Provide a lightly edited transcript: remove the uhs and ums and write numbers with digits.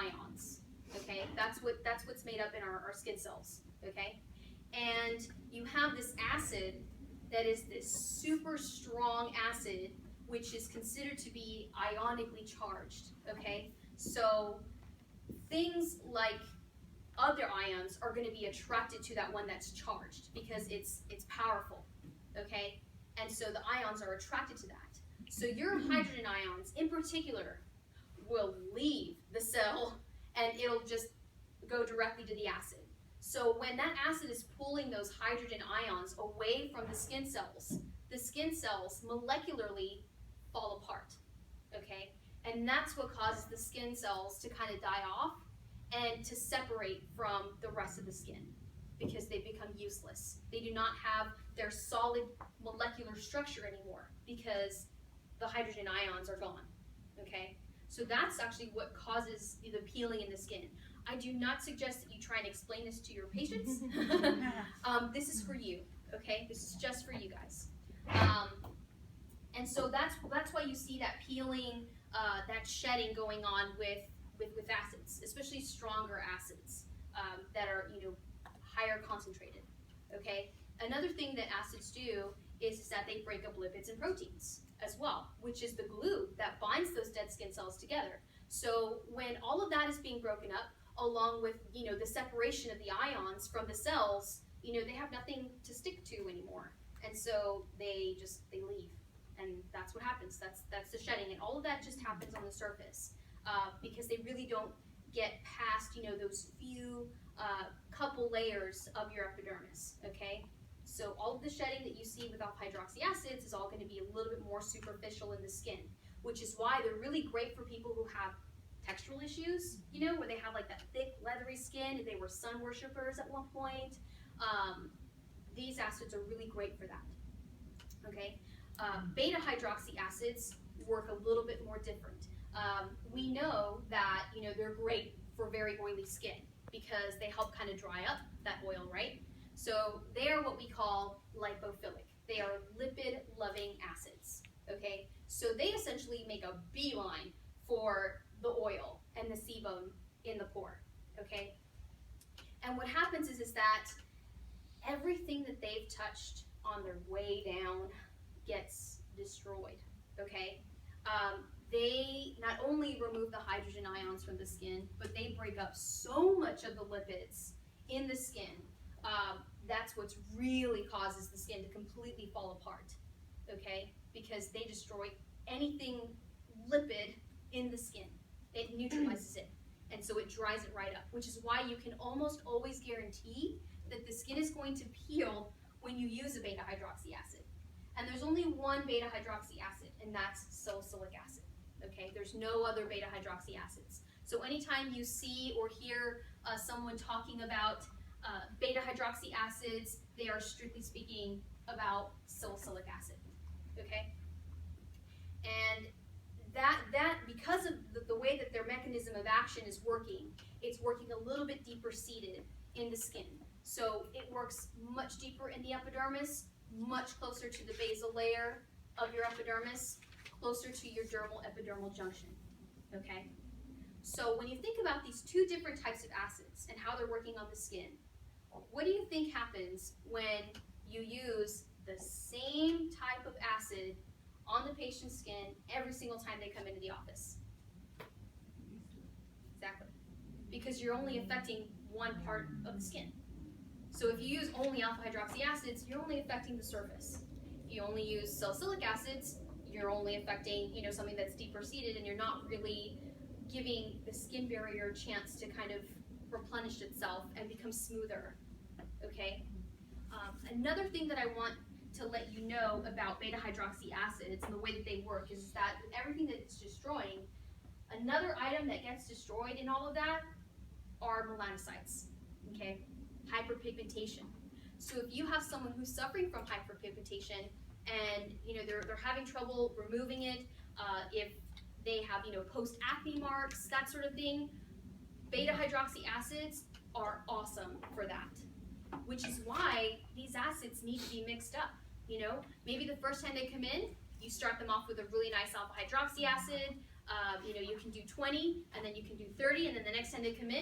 ions. Okay, that's what's made up in our skin cells. Okay, and you have this acid that is this super strong acid, which is considered to be ionically charged. Okay, so things like other ions are going to be attracted to that one that's charged because it's powerful. Okay, and so the ions are attracted to that. So your hydrogen ions, in particular, will leave the cell and it'll just go directly to the acid. So when that acid is pulling those hydrogen ions away from the skin cells molecularly fall apart, okay? And that's what causes the skin cells to kind of die off and to separate from the rest of the skin because they become useless. They do not have their solid molecular structure anymore because the hydrogen ions are gone, okay? So that's actually what causes the peeling in the skin. I do not suggest that you try and explain this to your patients. This is for you, okay? This is just for you guys. And so that's why you see that peeling, that shedding going on with acids, especially stronger acids that are higher concentrated. Okay. Another thing that acids do is that they break up lipids and proteins as well, which is the glue that binds those dead skin cells together. So when all of that is being broken up, along with the separation of the ions from the cells, they have nothing to stick to anymore, and so they leave, and that's what happens. That's the shedding, and all of that just happens on the surface because they really don't get past those few couple layers of your epidermis. Okay. So all of the shedding that you see with alpha-hydroxy acids is all going to be a little bit more superficial in the skin, which is why they're really great for people who have textural issues, where they have like that thick, leathery skin, and they were sun worshippers at one point. These acids are really great for that. Okay, beta-hydroxy acids work a little bit more different. We know that they're great for very oily skin because they help kind of dry up that oil, right? So they are what we call lipophilic. They are lipid-loving acids, okay? So they essentially make a beeline for the oil and the sebum in the pore, okay? And what happens is that everything that they've touched on their way down gets destroyed, okay? They not only remove the hydrogen ions from the skin, but they break up so much of the lipids in the skin. That's what really causes the skin to completely fall apart, okay? Because they destroy anything lipid in the skin. It neutralizes it, and so it dries it right up, which is why you can almost always guarantee that the skin is going to peel when you use a beta-hydroxy acid. And there's only one beta-hydroxy acid, and that's salicylic acid, okay? There's no other beta-hydroxy acids. So anytime you see or hear someone talking about beta-hydroxy acids, they are strictly speaking about salicylic acid, okay? And that because of the way that their mechanism of action is working, it's working a little bit deeper seated in the skin. So it works much deeper in the epidermis, much closer to the basal layer of your epidermis, closer to your dermal epidermal junction, okay? So when you think about these two different types of acids and how they're working on the skin, what do you think happens when you use the same type of acid on the patient's skin every single time they come into the office? Exactly. Because you're only affecting one part of the skin. So if you use only alpha-hydroxy acids, you're only affecting the surface. If you only use salicylic acids, you're only affecting something that's deeper seated, and you're not really giving the skin barrier a chance to kind of replenish itself and become smoother, okay? Another thing that I want to let you know about beta-hydroxy acids and the way that they work is that everything that it's destroying, another item that gets destroyed in all of that are melanocytes, okay? Hyperpigmentation. So if you have someone who's suffering from hyperpigmentation and they're having trouble removing it, if they have post-acne marks, that sort of thing, beta-hydroxy acids are awesome for that, which is why these acids need to be mixed up. Maybe the first time they come in, you start them off with a really nice alpha-hydroxy acid, You know, you can do 20, and then you can do 30, and then the next time they come in,